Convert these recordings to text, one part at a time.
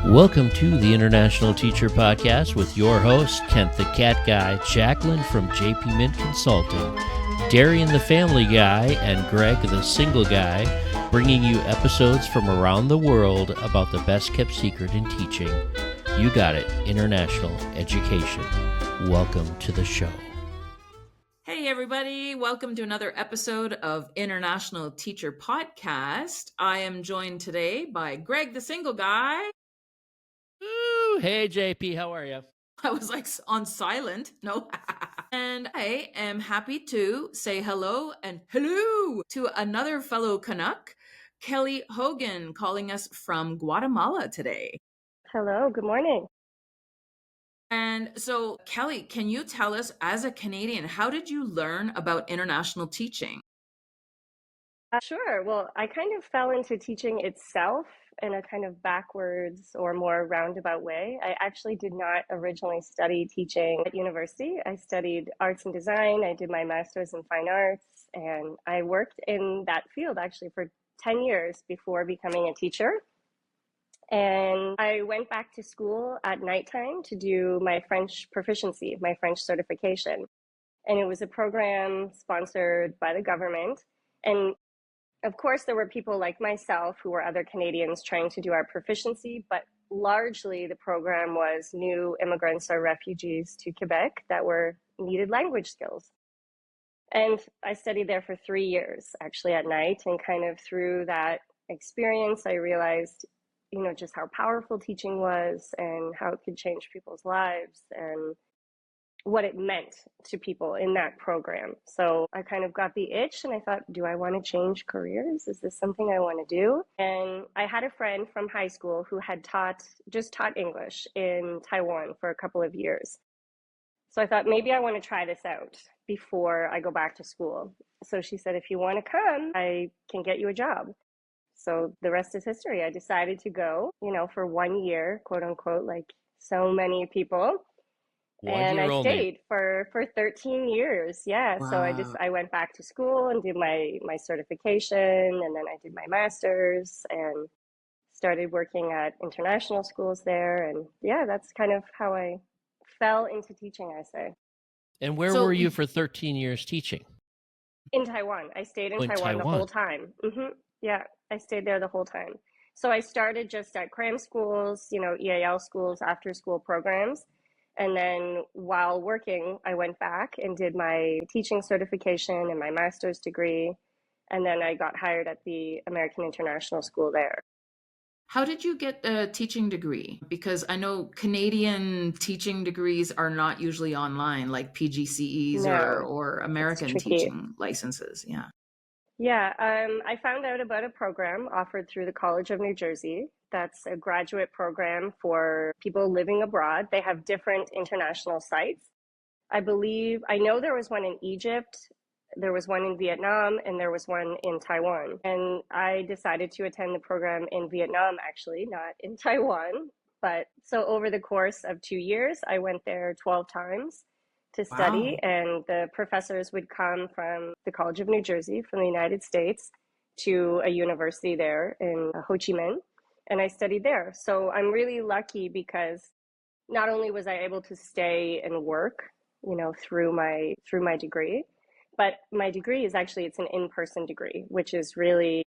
Welcome to the International Teacher Podcast with your host, Kent the Cat Guy, Jacqueline from JP Mint Consulting, Darian the Family Guy, and Greg the Single Guy, bringing you episodes from around the world about the best-kept secret in teaching. You got it, international education. Welcome to the show. Hey everybody, welcome to another episode of International Teacher Podcast. I am joined today by Greg the Single Guy. Ooh, hey JP, how are you? I was like on silent, no. And I am happy to say hello to another fellow Canuck, Kelly Hogan, calling us from Guatemala today. Hello, good morning. And so, Kelly, can you tell us, as a Canadian, how did you learn about international teaching? Sure. Well, I kind of fell into teaching itself in a kind of backwards or more roundabout way. I actually did not originally study teaching at university. I studied arts and design. I did my master's in fine arts, and I worked in that field actually for 10 years before becoming a teacher. And I went back to school at nighttime to do my French proficiency, my French certification. And it was a program sponsored by the government. And of course, there were people like myself who were other Canadians trying to do our proficiency, but largely the program was new immigrants or refugees to Quebec that needed language skills. And I studied there for 3 years, actually at night. And kind of through that experience, I realized, just how powerful teaching was and how it could change people's lives and what it meant to people in that program. So I kind of got the itch and I thought, do I want to change careers? Is this something I want to do? And I had a friend from high school who had just taught English in Taiwan for a couple of years. So I thought, maybe I want to try this out before I go back to school. So she said, if you want to come, I can get you a job. So the rest is history. I decided to go, for 1 year, quote unquote, like so many people. And I stayed for 13 years. Yeah. Wow. So I went back to school and did my certification, and then I did my master's and started working at international schools there. And yeah, that's kind of how I fell into teaching, I say. And where were you for 13 years teaching? In Taiwan. I stayed in Taiwan the whole time. Yeah, I stayed there the whole time. So I started just at cram schools, EAL schools, after school programs. And then while working, I went back and did my teaching certification and my master's degree. And then I got hired at the American International School there. How did you get a teaching degree? Because I know Canadian teaching degrees are not usually online, like PGCEs or American teaching licenses. Yeah. Yeah, I found out about a program offered through the College of New Jersey. That's a graduate program for people living abroad. They have different international sites. I know there was one in Egypt, there was one in Vietnam, and there was one in Taiwan. And I decided to attend the program in Vietnam, actually, not in Taiwan. But so over the course of 2 years, I went there 12 times to study. Wow. And the professors would come from the College of New Jersey, from the United States, to a university there in Ho Chi Minh. And I studied there. So I'm really lucky because not only was I able to stay and work, through my degree, but my degree is it's an in-person degree, which is really,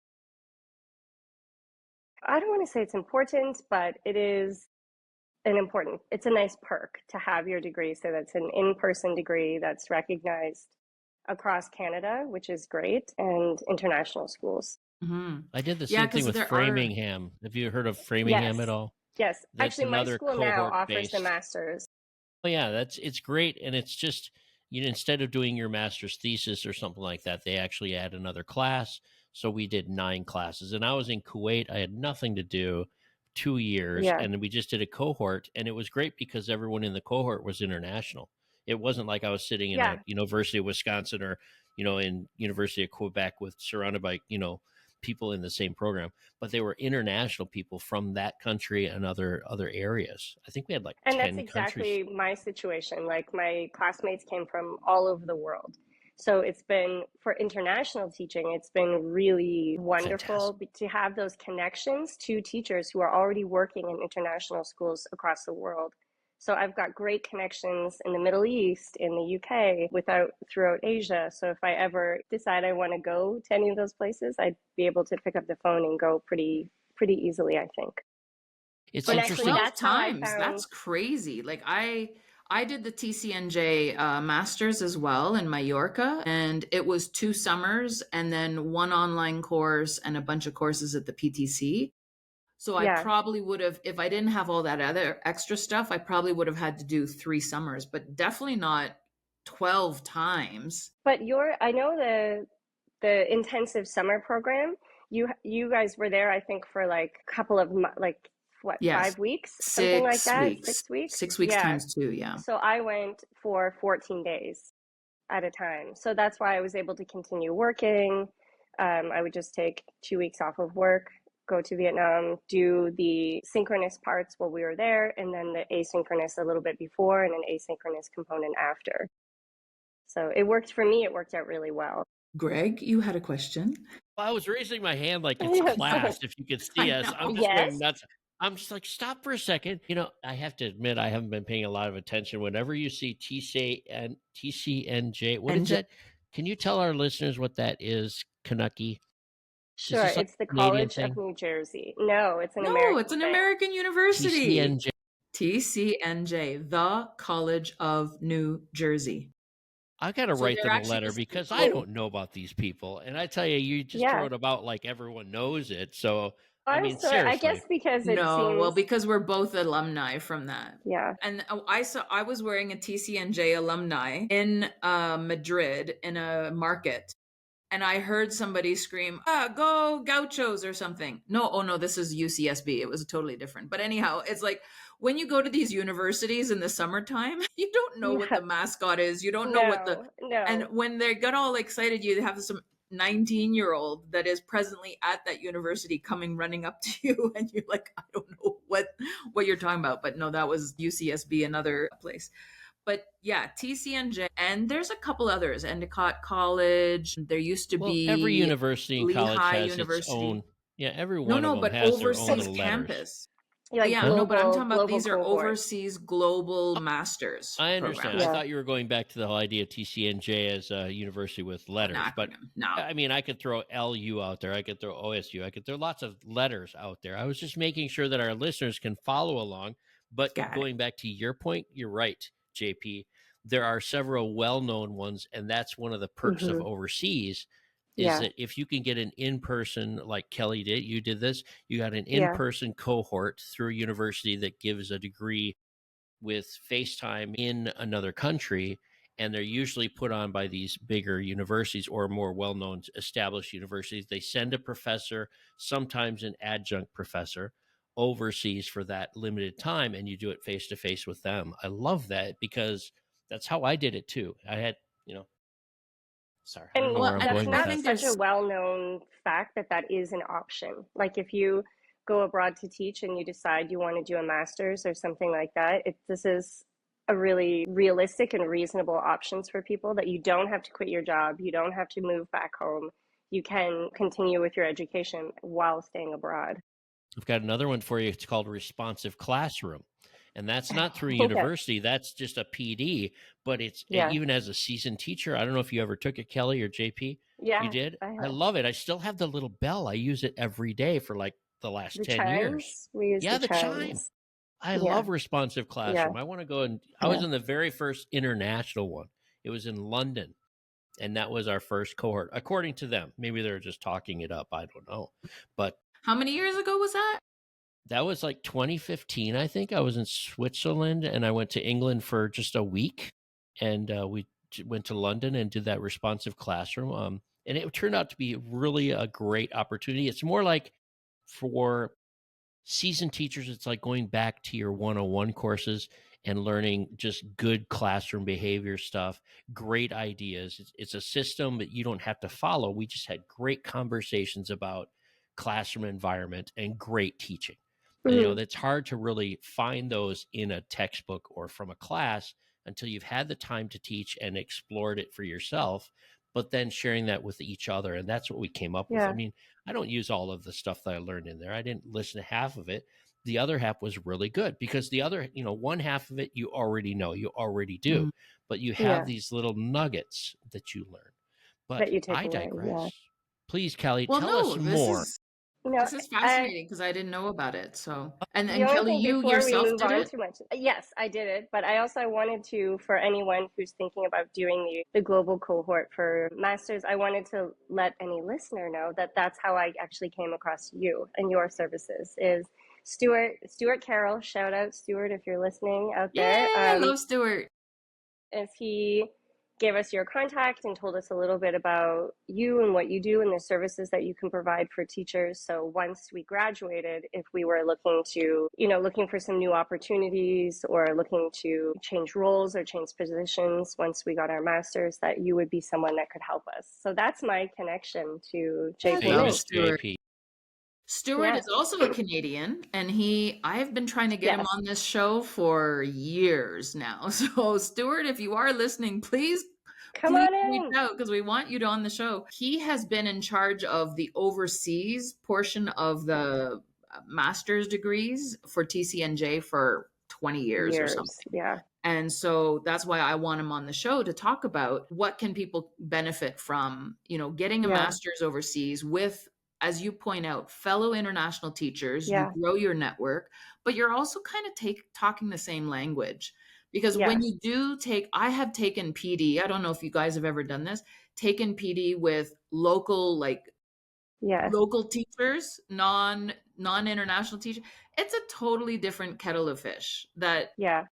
I don't want to say it's important, but it is it's a nice perk to have your degree. So that's an in-person degree that's recognized across Canada, which is great, and international schools. Mm-hmm. I did the same thing with Framingham. Have you heard of Framingham at all? Yes. That's actually, my school now offers the master's. Oh yeah, it's great. And it's just, instead of doing your master's thesis or something like that, they actually add another class. So we did 9 classes, and I was in Kuwait. I had nothing to do, 2 years. Yeah. And we just did a cohort, and it was great because everyone in the cohort was international. It wasn't like I was sitting in a University of Wisconsin or, in University of Quebec surrounded by, people in the same program, but they were international people from that country and other areas. I think we had 10 countries. And that's exactly my situation. Like, my classmates came from all over the world. So it's been, for international teaching, it's been really wonderful to have those connections to teachers who are already working in international schools across the world. So I've got great connections in the Middle East, in the UK, throughout Asia. So if I ever decide I want to go to any of those places, I'd be able to pick up the phone and go pretty easily, I think. It's But interesting. 12 times, that's crazy. Like I did the TCNJ Masters as well in Mallorca, and it was 2 summers and then 1 online course and a bunch of courses at the PTC. So I probably would have, if I didn't have all that other extra stuff, I probably would have had to do 3 summers, but definitely not 12 times. But I know the intensive summer program, you guys were there, I think, for like a couple of like what, Yes. 5 weeks, something like that. Weeks. 6 weeks. 6 weeks times 2, yeah. So I went for 14 days at a time. So that's why I was able to continue working. I would just take 2 weeks off of work, go to Vietnam, do the synchronous parts while we were there, and then the asynchronous a little bit before and an asynchronous component after. So it worked for me. It worked out really well. Greg, you had a question? Well, I was raising my hand like it's class, if you could see us. I'm just going nuts. I'm just like, stop for a second. You know, I have to admit, I haven't been paying a lot of attention. Whenever you see TCNJ, what is that? Can you tell our listeners what that is, Kanucky? Sure, it's the College of New Jersey. No, it's an American. No, it's an American university. TCNJ. TCNJ, the College of New Jersey. I got to write them a letter because I don't know about these people. And I tell you, you just throw it about like everyone knows it. So, I mean, seriously. I guess because it seems... well, because we're both alumni from that. Yeah. And I was wearing a TCNJ alumni in Madrid in a market. And I heard somebody scream, go Gauchos or something. No, this is UCSB. It was totally different. But anyhow, it's like when you go to these universities in the summertime, you don't know what the mascot is. You don't know what the... And when they get all excited, you have some 19-year-old that is presently at that university coming running up to you. And you're like, I don't know what you're talking about. But no, that was UCSB, another place. But yeah, TCNJ, and there's a couple others. Endicott College. There used to be every university and college has its own. Yeah, every one of them has their own little campus. But I'm talking about these are overseas global masters. I understand. I thought you were going back to the whole idea of TCNJ as a university with letters. But no. I mean, I could throw LU out there. I could throw OSU. I could throw lots of letters out there. I was just making sure that our listeners can follow along. But going back to your point, you're right, JP. There are several well-known ones, and that's one of the perks of overseas is that if you can get an in-person, like Kelly did, you did this, you got an in-person cohort through a university that gives a degree with FaceTime in another country, and they're usually put on by these bigger universities or more well-known established universities. They send a professor, sometimes an adjunct professor, overseas for that limited time, and you do it face-to-face with them. I love that because that's how I did it too. I had, sorry. And that's not such a well-known fact that is an option. Like if you go abroad to teach and you decide you want to do a master's or something like that, this is a really realistic and reasonable options for people, that you don't have to quit your job. You don't have to move back home. You can continue with your education while staying abroad. I've got another one for you. It's called Responsive Classroom. And that's not through university. That's just a PD. But it's even as a seasoned teacher. I don't know if you ever took it, Kelly or JP. Yeah, you did. I love it. I still have the little bell. I use it every day for like the last 10 years. We use the chime. I love Responsive Classroom. I want to go I was in the very first international one. It was in London. And that was our first cohort, according to them. Maybe they're just talking it up. I don't know. But how many years ago was that? That was like 2015, I think. I was in Switzerland, and I went to England for just a week. And we went to London and did that Responsive Classroom. And it turned out to be really a great opportunity. It's more like for seasoned teachers, it's like going back to your 101 courses and learning just good classroom behavior stuff, great ideas. It's a system that you don't have to follow. We just had great conversations about classroom environment and great teaching. And, that's hard to really find those in a textbook or from a class, until you've had the time to teach and explored it for yourself, but then sharing that with each other. And that's what we came up with. I Yeah. mean, I don't use all of the stuff that I learned in there. I didn't listen to half of it. The other half was really good because the other, one half of it you already know, you already do, but you have Yeah. these little nuggets that you learn. But That you take I away. Yeah. digress. Please, Kelly, Well, tell us no, this more. is No, this is fascinating because I didn't know about it. So, the and only Kelly, thing you before we yourself move did on it? too much, yes, I did it, but I wanted to, for anyone who's thinking about doing the global cohort for masters, I wanted to let any listener know that that's how I actually came across you and your services. Is Stuart Carroll, shout out Stuart if you're listening out there. Yay, I love Stuart. As he gave us your contact and told us a little bit about you and what you do and the services that you can provide for teachers. So once we graduated, if we were looking for some new opportunities or looking to change roles or change positions once we got our masters, that you would be someone that could help us. So that's my connection to I JP. love Famous Stuart. JP. Stuart Yeah. is also a Canadian, and I've been trying to get him Yes. on this show for years now. So, Stuart, if you are listening, please Come on reach in. out because we want you to on the show. He has been in charge of the overseas portion of the master's degrees for TCNJ for 20 years or something. Years. Yeah. And so that's why I want him on the show to talk about what can people benefit from, getting a Yeah. master's overseas with, as you point out, fellow international teachers. You Yeah. grow your network, but you're also kind of talking the same language. Because when Yes. you do I have taken PD. I don't know if you guys have ever done this, taken PD with local Yes. teachers, non-international teachers. It's a totally different kettle of fish that Yeah.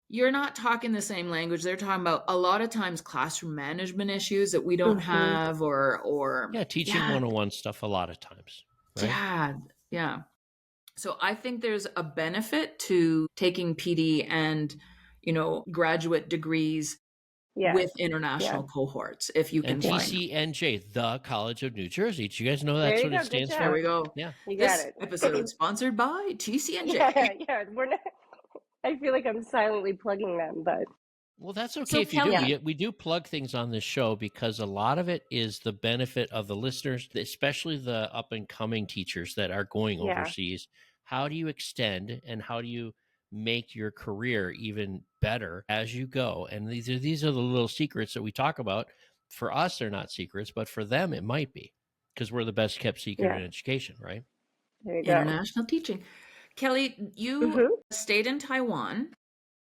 you're not talking the same language. They're talking about a lot of times classroom management issues that we don't Mm-hmm. have or Yeah, teaching 101 stuff a lot of times, right? yeah. So I think there's a benefit to taking PD and, graduate degrees Yes. with Yeah. international cohorts if you And can find them. TCNJ, the College of New Jersey. Do you guys know There that's you what it go. Good stands job. There for? we go. Yeah. You got This it. episode sponsored by TCNJ. Yeah. We're not. I feel like I'm silently plugging them, but Well, that's okay So if you do. Kelly, We do plug things on this show because a lot of it is the benefit of the listeners, especially the up and coming teachers that are going yeah, overseas. How do you extend and how do you make your career even better as you go? And these are the little secrets that we talk about. For us, they're not secrets, but for them, it might be because we're the best kept secret yeah. in education, right? There you go. international teaching. Kelly, you Mm-hmm. stayed in Taiwan,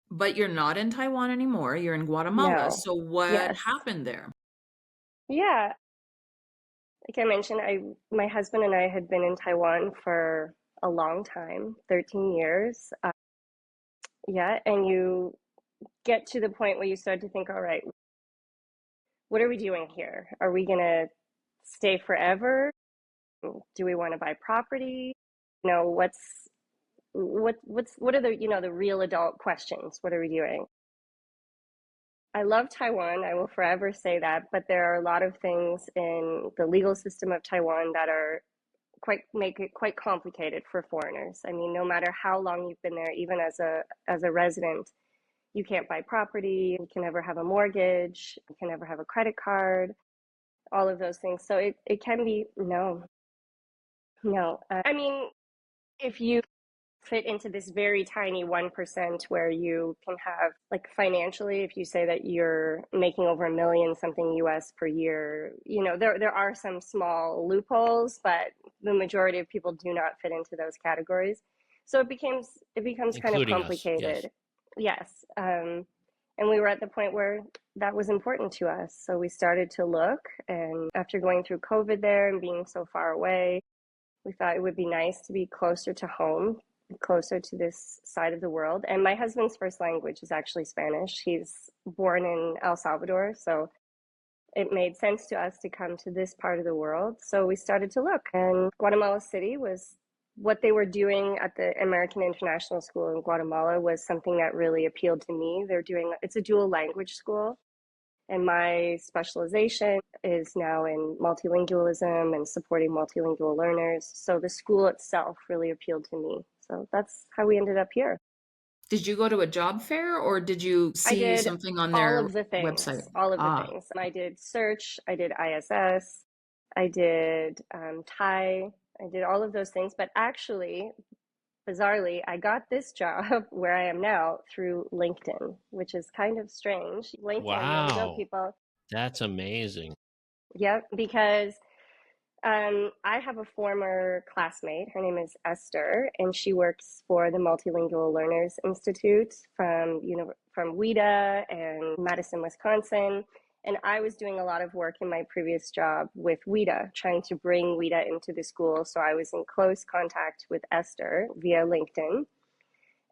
but you're not in Taiwan anymore. You're in Guatemala. No. So what Yes. happened there? Yeah. Like I mentioned, my husband and I had been in Taiwan for a long time, 13 years. Yeah, and you get to the point where you start to think, all right, what are we doing here? Are we gonna stay forever? Do we want to buy property? What are the real adult questions? What are we doing? I love Taiwan. I will forever say that, but there are a lot of things in the legal system of Taiwan that are make it quite complicated for foreigners. I mean, no matter how long you've been there, even as a resident, you can't buy property, you can never have a mortgage, you can never have a credit card, all of those things. So it can be no. I mean, if you fit into this very tiny 1% where you can have, like, financially, if you say that you're making over $1 million something US per year, there are some small loopholes, but the majority of people do not fit into those categories. So it becomes kind of Including us. Yes. complicated. Yes. And we were at the point where that was important to us. So we started to look, and after going through COVID there and being so far away, we thought it would be nice to be closer to home, closer to this side of the world. And my husband's first language is actually Spanish. He's born in El Salvador, so it made sense to us to come to this part of the world. So we started to look, and Guatemala City was what they were doing at the American International School in Guatemala was something that really appealed to me. It's a dual language school. And my specialization is now in multilingualism and supporting multilingual learners. So the school itself really appealed to me. So that's how we ended up here. Did you go to a job fair or did you I see did something on all their of the things, website? all of the Ah, things. I did search, I did ISS, I did Thai, I did all of those things. But actually, bizarrely, I got this job where I am now through LinkedIn, which is kind of strange. LinkedIn, there we go, Wow. people. That's amazing. Yep, because I have a former classmate. Her name is Esther, and she works for the Multilingual Learners Institute from WIDA and Madison, Wisconsin. And I was doing a lot of work in my previous job with WIDA, trying to bring WIDA into the school. So I was in close contact with Esther via LinkedIn.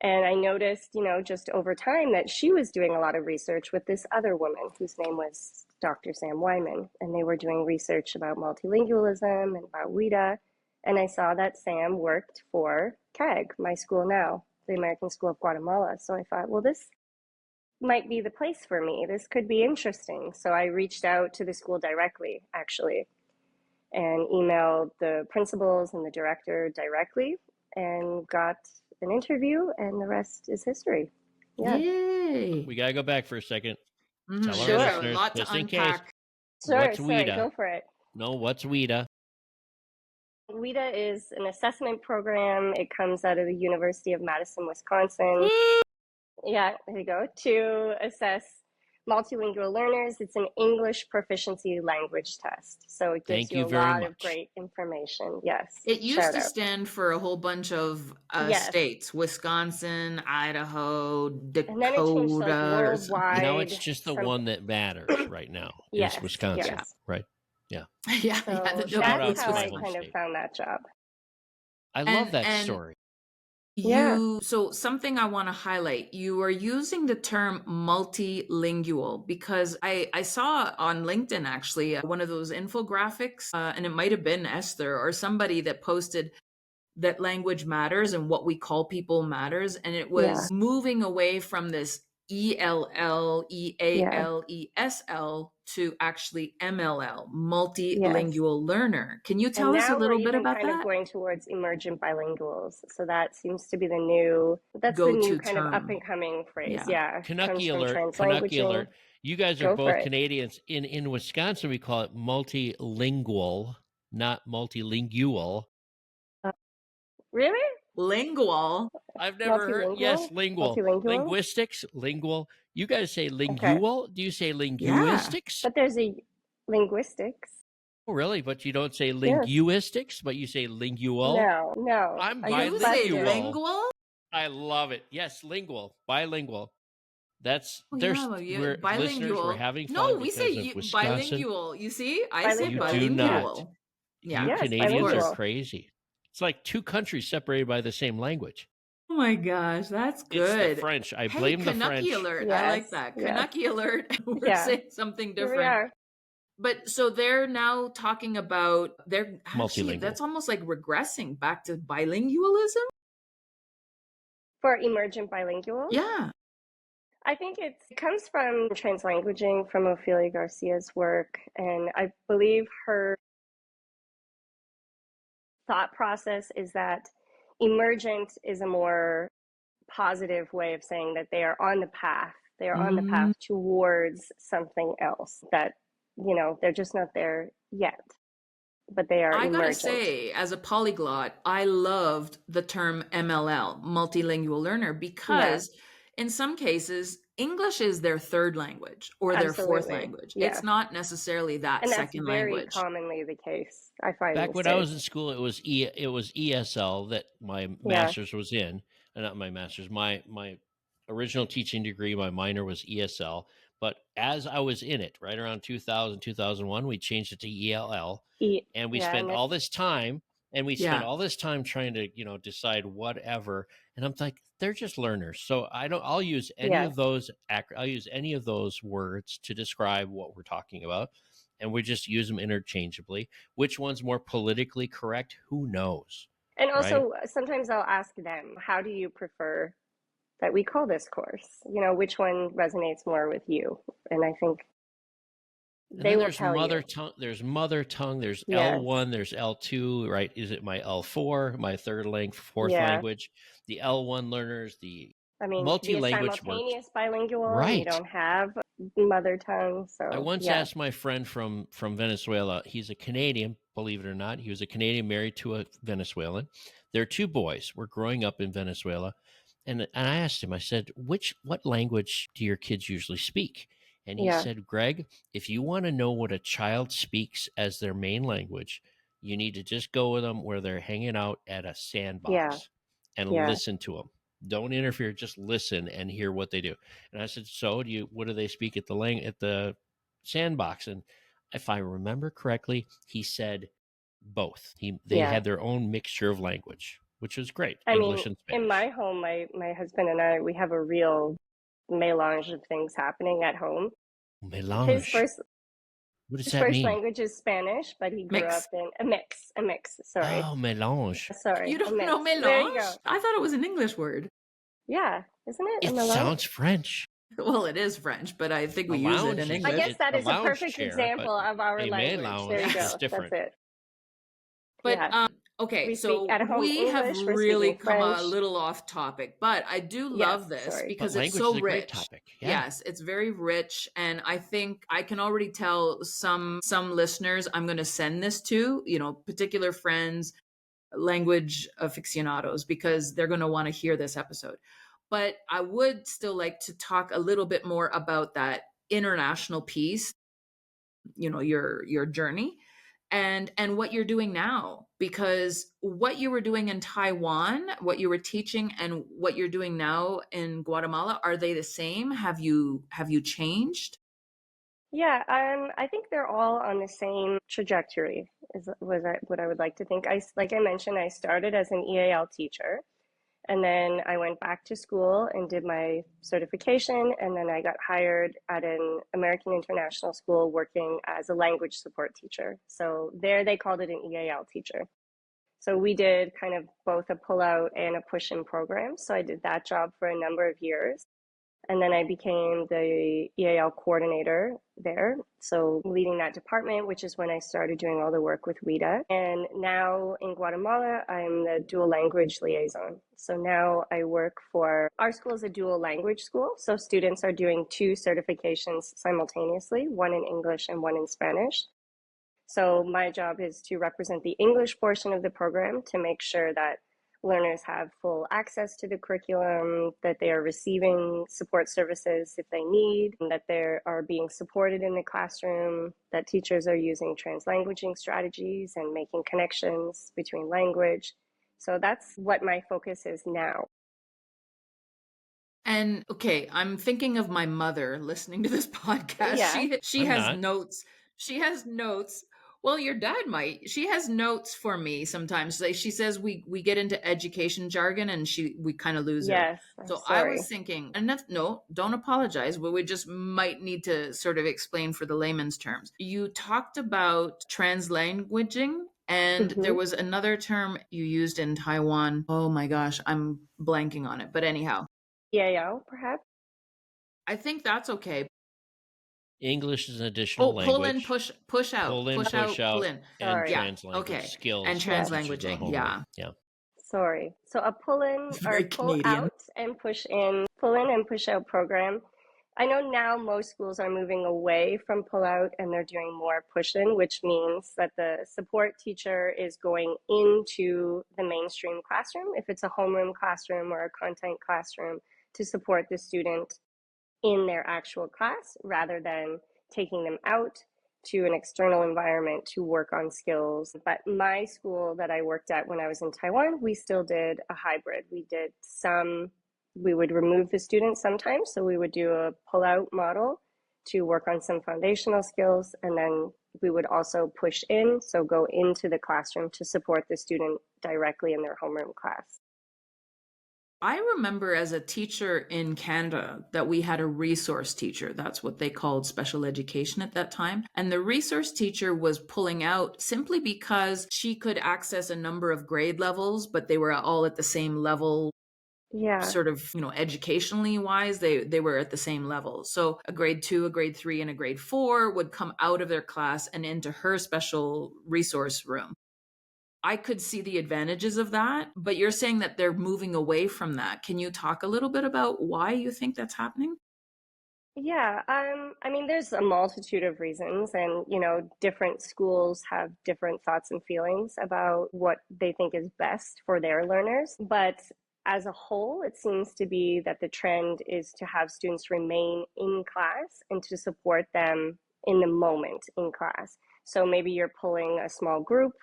And I noticed, just over time that she was doing a lot of research with this other woman whose name was Dr. Sam Wyman. And they were doing research about multilingualism and about WIDA. And I saw that Sam worked for CAG, my school now, the American School of Guatemala. So I thought, well, this might be the place for me. This could be interesting. So I reached out to the school directly, actually, and emailed the principals and the director directly and got an interview, and the rest is history. Yeah. yay. We got to go back for a second. Tell Sure. our A listeners, lot to just in case, unpack. Sure, what's sorry, WIDA? go for it. No, what's WIDA? WIDA is an assessment program. It comes out of the University of Madison, Wisconsin. Yeah, there you go. To assess multilingual learners, it's an English proficiency language test. So it gives Thank you a very lot of much. great information. Yes. It used Shout to out. stand for a whole bunch of Yes. states: Wisconsin, Idaho, And then it changed to like Dakota, or something. worldwide. Now it's just the one that matters right now Yes, is Wisconsin, yes. right? Yeah. Yeah, So yeah, the Shout out that's to how my I home kind of state. found that job. I love that and story. So something I want to highlight, you are using the term multilingual because I saw on LinkedIn actually one of those infographics, and it might have been Esther or somebody that posted that language matters and what we call people matters. And it was moving away from this ELL, EALESL to actually MLL, multilingual learner. Can you tell us a little bit about kind that? of going towards emergent bilinguals. So that seems to be the new Go-to kind of term. up and coming phrase. Yeah. Canucky alert. You guys are Go for both it. Canadians. In Wisconsin, we call it multilingual, not multilingual. Really? Lingual. I've never heard. Multilingual? Yes, lingual. Multilingual? Linguistics, lingual. You guys say lingual? Do you say linguistics? But there's a linguistics. Oh, really? But you don't say linguistics, but you say lingual? No. I'm You say bilingual. lingual? I love it. Yes, lingual, bilingual. That's bilingual. Listeners, we're having fun. No, we say Wisconsin. bilingual. You see, I say Bilingual. You do bilingual. not. Yeah, You Yes, Canadians bilingual. are crazy. It's like two countries separated by the same language. Oh my gosh, that's good. It's the French. I blame the French. Canucky alert. Yes, I like that. yes. Canucky alert. We're saying something Here we different. are. But so they're now talking about Multilingual. That's almost like regressing back to bilingualism. For emergent bilingual? Yeah. I think it comes from translanguaging, from Ophelia Garcia's work, and I believe her thought process is that emergent is a more positive way of saying that they are on the path. They are on the path towards something else, that, they're just not there yet, but they are emergent. I gotta say, as a polyglot, I loved the term MLL, multilingual learner, because in some cases, English is their third language or their fourth language. Yeah. It's not necessarily that second language. That's very commonly the case, I find. Back when I was in school, it was ESL that my master's was in. Not my master's, my original teaching degree, my minor was ESL. But as I was in it, right around 2000, 2001, we changed it to ELL. And we spent all this time, trying to, decide whatever. And I'm like, they're just learners. So I'll use any of those. I'll use any of those words to describe what we're talking about. And we just use them interchangeably. Which one's more politically correct? Who knows? And also, sometimes I'll ask them, how do you prefer that we call this course? Which one resonates more with you? And I think they will tell you. There's mother tongue. There's L1. There's L2. Right? Is it my L4? My third language, fourth language. The L1 learners. The I mean, you could be a multi-language works. simultaneous bilingual and you Right. don't have mother tongue. I So once yeah, asked my friend from Venezuela. He's a Canadian, believe it or not. He was a Canadian married to a Venezuelan. Their two boys were growing up in Venezuela, and I asked him. I said, what language do your kids usually speak?" And he yeah, said, "Greg, if you want to know what a child speaks as their main language, you need to just go with them where they're hanging out at a yeah, sandbox and yeah. listen to them. Don't interfere. Just listen and hear what they do." And I said, "So, what do they speak at the sandbox?" And if I remember correctly, he said both. They Yeah. had their own mixture of language, which was great, I mean, English and in Spanish. my home, my husband and I, we have a real melange of things happening at home. His Melange. first What does his that first mean? language is Spanish, but he grew up Mix. in a mix, sorry. Oh, melange. Sorry, You a don't know mix. There you melange? go. I thought it was an English word. Yeah, isn't it a It melange? sounds French. Well, it is French, but I think A we use it in lounge is I English. guess that a is a lounge perfect chair, but example of our a language. There you melange is go. Yes. That's different. it. But Yeah. okay, We speak so at home we have English, we're really speaking come a French. little off topic, but I do Yes, love this sorry. But because it's language is so a great rich. topic. Yeah. Yes, it's very rich, and I think I can already tell some listeners I'm going to send this to, particular friends, language aficionados, because they're going to want to hear this episode. But I would still like to talk a little bit more about that international piece, your journey and what you're doing now, because what you were doing in Taiwan, what you were teaching, and what you're doing now in Guatemala, are they the same? Have you changed? Yeah, I think they're all on the same trajectory, what I would like to think. Like I mentioned, I started as an EAL teacher, and then I went back to school and did my certification, and then I got hired at an American International School working as a language support teacher. So there they called it an EAL teacher. So we did kind of both a pull-out and a push-in program. So I did that job for a number of years. And then I became the EAL coordinator there. So leading that department, which is when I started doing all the work with WIDA. And now in Guatemala, I'm the dual language liaison. So now I work for, our school is a dual language school. So students are doing two certifications simultaneously, one in English and one in Spanish. So my job is to represent the English portion of the program to make sure that learners have full access to the curriculum, that they are receiving support services if they need, that they are being supported in the classroom, that teachers are using translanguaging strategies and making connections between language. So that's what my focus is now. And okay, I'm thinking of my mother listening to this podcast. Yeah. She I'm has not. notes. She has notes. Well, your dad might. She has notes for me sometimes. Like she says we get into education jargon and we kind of lose her. Yes. I'm So I was sorry. thinking, and no, don't apologize, but we just might need to sort of explain for the layman's terms. You talked about translanguaging, and there Mm-hmm. was another term you used in Taiwan. Oh my gosh, I'm blanking on it. But anyhow, EAL, perhaps? I think that's okay. English is an additional Oh, pull in, language. push out, Pull in, push push out, pull out, in. and Sorry. Yeah, translanguage okay. And skills for Yes. teachers at translanguaging, homeroom. yeah. Yeah. Sorry. So a pull in It's or very pull Canadian. out and pull in and push out program. I know now most schools are moving away from pull out and they're doing more push in, which means that the support teacher is going into the mainstream classroom, if it's a homeroom classroom or a content classroom, to support the student in their actual class rather than taking them out to an external environment to work on skills. But my school that I worked at when I was in Taiwan, we still did a hybrid. We would remove the students sometimes. So we would do a pull out model to work on some foundational skills. And then we would also push in, so go into the classroom to support the student directly in their homeroom class. I remember as a teacher in Canada that we had a resource teacher. That's what they called special education at that time. And the resource teacher was pulling out simply because she could access a number of grade levels, but they were all at the same level. Yeah. Sort of, educationally wise, they were at the same level. So a grade 2, a grade 3, and a grade 4 would come out of their class and into her special resource room. I could see the advantages of that, but you're saying that they're moving away from that. Can you talk a little bit about why you think that's happening? Yeah, I mean, there's a multitude of reasons, and different schools have different thoughts and feelings about what they think is best for their learners. But as a whole, it seems to be that the trend is to have students remain in class and to support them in the moment in class. So maybe you're pulling a small group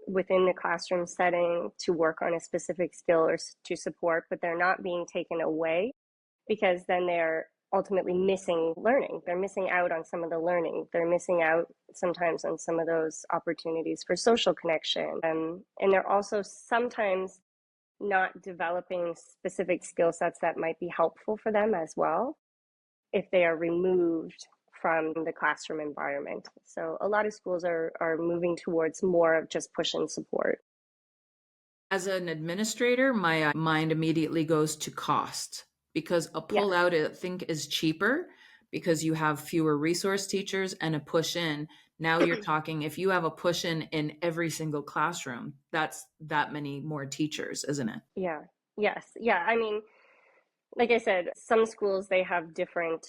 within the classroom setting to work on a specific skill or to support, but they're not being taken away, because then they're ultimately missing learning. They're missing out on some of the learning. They're missing out sometimes on some of those opportunities for social connection. And they're also sometimes not developing specific skill sets that might be helpful for them as well if they are removed from the classroom environment. So a lot of schools are moving towards more of just push and support. As an administrator, my mind immediately goes to cost, because a pull out, I think, is cheaper because you have fewer resource teachers, and a push in. Now you're talking, if you have a push in every single classroom, that's that many more teachers, isn't it? Yeah. Yes. Yeah. I mean, like I said, some schools, they have different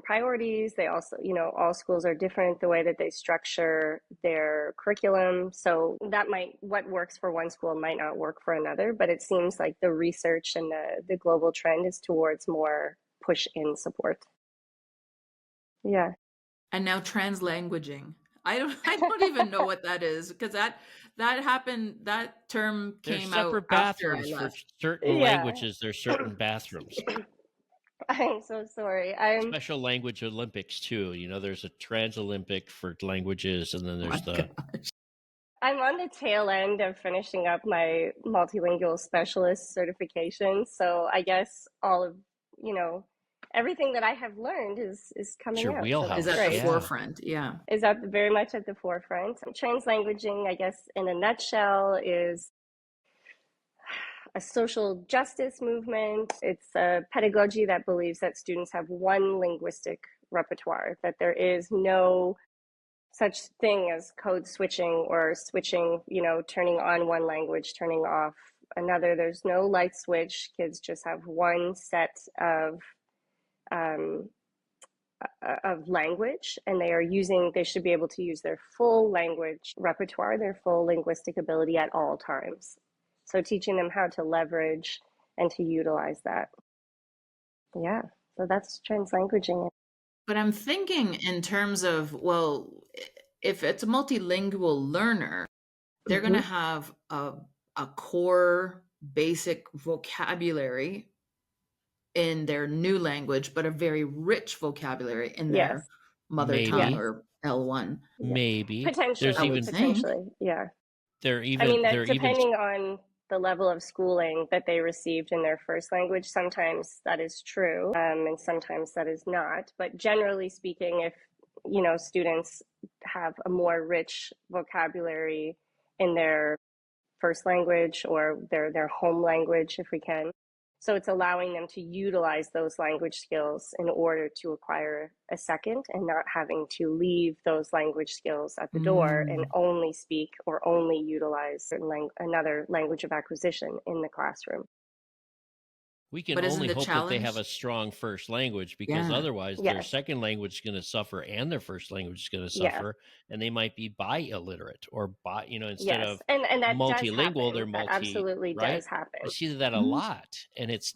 priorities. They also, all schools are different, the way that they structure their curriculum. So what works for one school might not work for another, but it seems like the research and the global trend is towards more push-in support. Yeah. And now translanguaging. I don't even know what that is, because that happened, that term came out separate after I bathrooms for left. certain languages. There's certain bathrooms. I'm so sorry. Special language Olympics too. There's a trans Olympic for languages, and then there's I'm on the tail end of finishing up my multilingual specialist certification. So I guess all of, everything that I have learned is coming your out. wheelhouse. Is at the forefront. Yeah. Is that very much at the forefront. Translanguaging, I guess, in a nutshell, is a social justice movement. It's a pedagogy that believes that students have one linguistic repertoire, that there is no such thing as code switching or switching, turning on one language, turning off another. There's no light switch. Kids just have one set of language, and they should be able to use their full language repertoire, their full linguistic ability at all times. So teaching them how to leverage and to utilize that. Yeah, so that's translanguaging. But I'm thinking in terms of, well, if it's a multilingual learner, they're going to have a core basic vocabulary in their new language, but a very rich vocabulary in their mother tongue or L1. Maybe. Potentially. Yeah. Depending on the level of schooling that they received in their first language, sometimes that is true, and sometimes that is not. But generally speaking, if students have a more rich vocabulary in their first language or their home language, if we can. So it's allowing them to utilize those language skills in order to acquire a second, and not having to leave those language skills at the door and only speak or only utilize another language of acquisition in the classroom. We can only hope that they have a strong first language, because otherwise their second language is going to suffer and their first language is going to suffer, and they might be bi-illiterate or instead of and that multilingual, they're that absolutely does happen. I see that a lot, and it's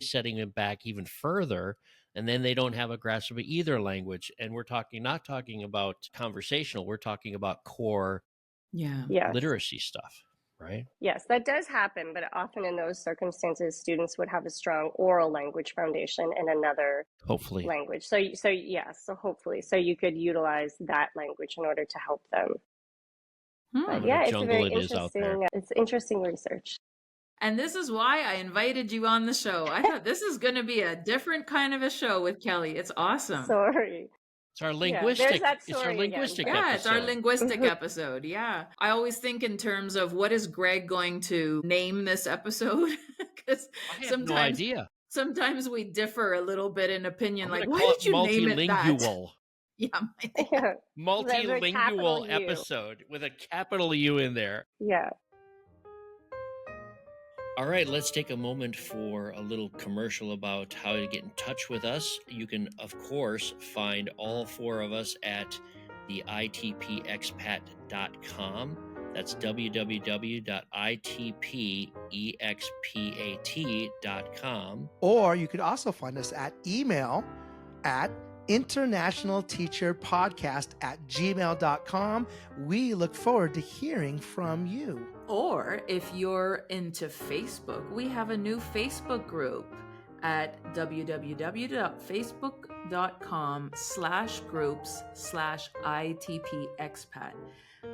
setting them back even further, and then they don't have a grasp of either language. And we're not talking about conversational, we're talking about core literacy stuff. Right? Yes, that does happen, but often in those circumstances, students would have a strong oral language foundation and another language. So hopefully, so you could utilize that language in order to help them. But it's very interesting. It's interesting research. And this is why I invited you on the show. I thought this is going to be a different kind of a show with Kelly. It's awesome. Sorry. It's our linguistic. It's our linguistic episode. It's our linguistic episode. Yeah. I always think in terms of what is Greg going to name this episode? Because I have no idea. Sometimes we differ a little bit in opinion. Like, why did you name it that? Yeah. Yeah. There's a capital Multilingual U. episode with a capital U in there. Yeah. All right, let's take a moment for a little commercial about how to get in touch with us. You can, of course, find all four of us at the itpexpat.com. That's www.itpexpat.com. Or you could also find us at email at internationalteacherpodcast@gmail.com. We look forward to hearing from you. Or if you're into Facebook, we have a new Facebook group at www.facebook.com/groups/ITPexpat,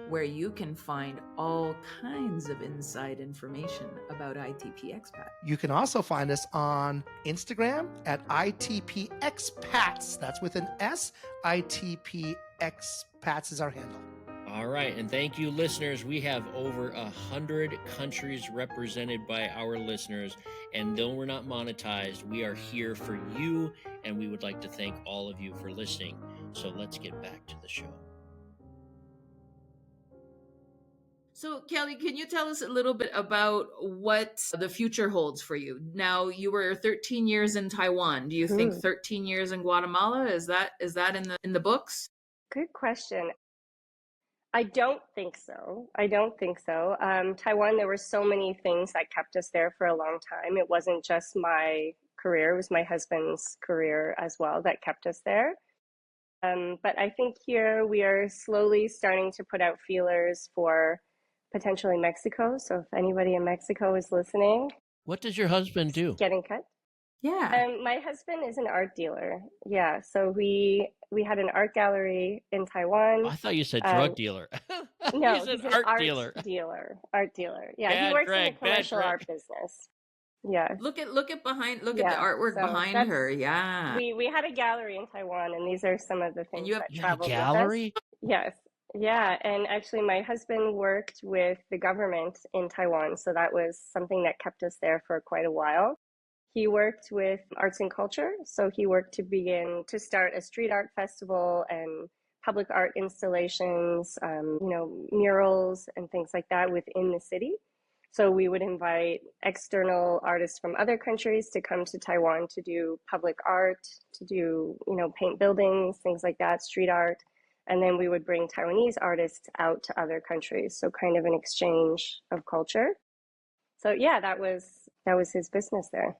where you can find all kinds of inside information about ITP Expat. You can also find us on Instagram at ITPXpats. That's with an S. ITPXpats is our handle. All right, and thank you, listeners. We have over 100 countries represented by our listeners, and though we're not monetized, we are here for you, and we would like to thank all of you for listening. So let's get back to the show. So, Kelly, can you tell us a little bit about what the future holds for you? Now, you were 13 years in Taiwan. Do you think 13 years in Guatemala, is that in the books? Good question. I don't think so. Taiwan, there were so many things that kept us there for a long time. It wasn't just my career, it was my husband's career as well that kept us there. But I think here we are slowly starting to put out feelers for potentially Mexico. So if anybody in Mexico is listening. What does your husband do? Getting cut? Yeah. My husband is an art dealer. Yeah. So we had an art gallery in Taiwan. Oh, I thought you said drug dealer. No, he's an art dealer. Art dealer. Yeah, Bad he works Greg, in the commercial art business. Yeah. Look at the artwork behind her. Yeah. We had a gallery in Taiwan, and these are some of the things that traveled with us. Gallery? Yes. Yeah, and actually my husband worked with the government in Taiwan, so that was something that kept us there for quite a while. He worked with arts and culture, so he worked to start a street art festival and public art installations, murals and things like that within the city. So we would invite external artists from other countries to come to Taiwan to do public art, to do, paint buildings, things like that, street art. And then we would bring Taiwanese artists out to other countries. So kind of an exchange of culture. So yeah, that was his business there.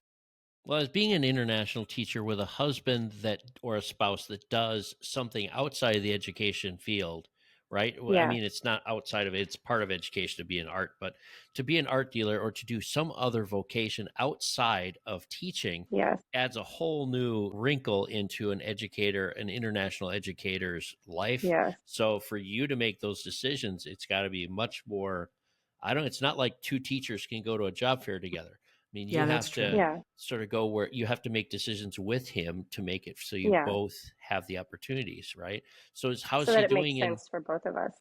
Well, as being an international teacher with a husband or a spouse that does something outside of the education field, right? Yeah. I mean, it's not outside of it. It's part of education to be an art, but to be an art dealer or to do some other vocation outside of teaching adds a whole new wrinkle into an international educator's life. Yeah. So for you to make those decisions, it's got to be much more, it's not like two teachers can go to a job fair together. I mean, you have to sort of go where you have to make decisions with him to make it so you both have the opportunities, right? So how's he doing makes sense for both of us?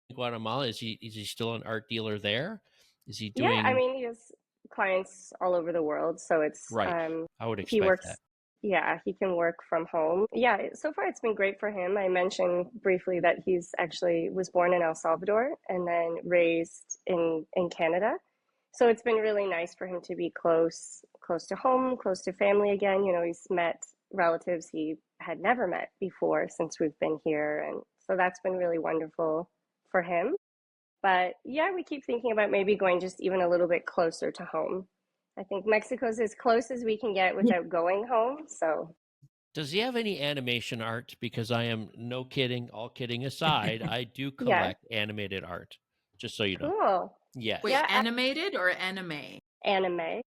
In Guatemala? Is he still an art dealer there? Is he doing? Yeah, I mean, he has clients all over the world, so it's right. I would expect that. Yeah, he can work from home. Yeah, so far it's been great for him. I mentioned briefly that he's actually was born in El Salvador and then raised in Canada. So it's been really nice for him to be close to home, close to family again. He's met relatives he had never met before since we've been here. And so that's been really wonderful for him. But yeah, we keep thinking about maybe going just even a little bit closer to home. I think Mexico's as close as we can get without going home. So does he have any animation art? Because I am, no kidding, all kidding aside, I do collect animated art, just so you know. Cool. Yes. Wait, animated or anime? Anime.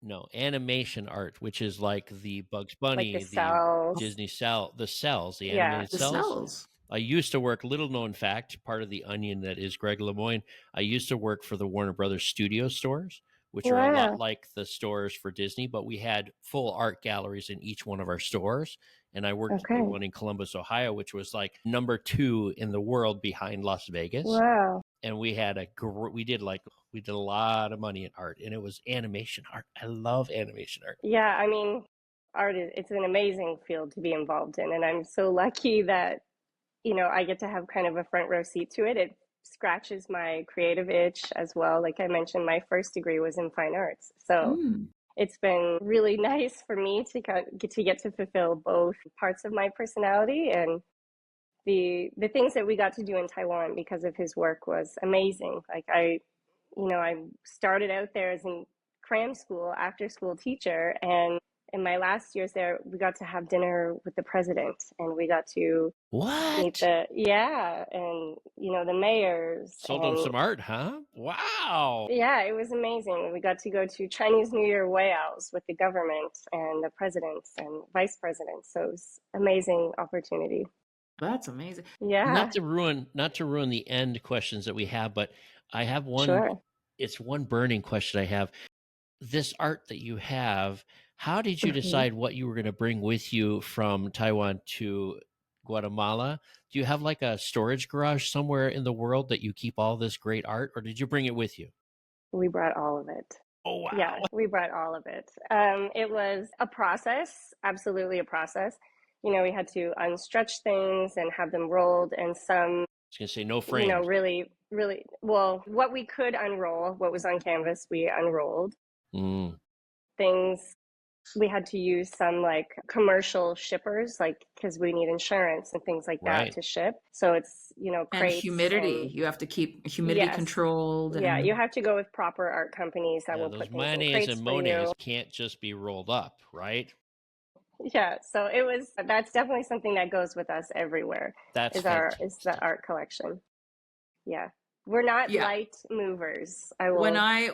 No, animation art, which is like the Bugs Bunny, like the Disney cells, the animated the cells. I used to work, little known fact, part of the onion that is Greg LeMoyne, I used to work for the Warner Brothers studio stores, which are a lot like the stores for Disney, but we had full art galleries in each one of our stores. And I worked at the one in Columbus, Ohio, which was like number 2 in the world behind Las Vegas. Wow. And we had we did a lot of money in art, and it was animation art. I love animation art. Yeah, I mean, art is, it's an amazing field to be involved in. And I'm so lucky that, you know, I get to have kind of a front row seat to it. It scratches my creative itch as well. Like I mentioned, my first degree was in fine arts. So it's been really nice for me to get to fulfill both parts of my personality, and the things that we got to do in Taiwan because of his work was amazing. Like I started out there as a cram school, after school teacher, and in my last years there, we got to have dinner with the president, and we got to meet What? and the mayors. Sold them some art, huh? Wow. Yeah, it was amazing. We got to go to Chinese New Year Wayouts with the government and the presidents and vice presidents. So it was an amazing opportunity. That's amazing. Yeah. Not to ruin the end questions that we have, but I have one. Sure. It's one burning question I have. This art that you have, how did you decide what you were going to bring with you from Taiwan to Guatemala? Do you have like a storage garage somewhere in the world that you keep all this great art, or did you bring it with you? We brought all of it. Oh, wow. Yeah, we brought all of it. It was a process, absolutely a process. You know, we had to unstretch things and have them rolled, and some, I was going to say no frames. really, really, well, what we could unroll, what was on canvas, we unrolled. Things, we had to use some like commercial shippers, like because we need insurance and things like that to ship. So it's, crates. And humidity. You have to keep humidity controlled. Yeah, you have to go with proper art companies that will put things in crates and for you. Can't just be rolled up, right? Yeah, so that's definitely something that goes with us everywhere. Is the art collection. Yeah. We're not light movers. When I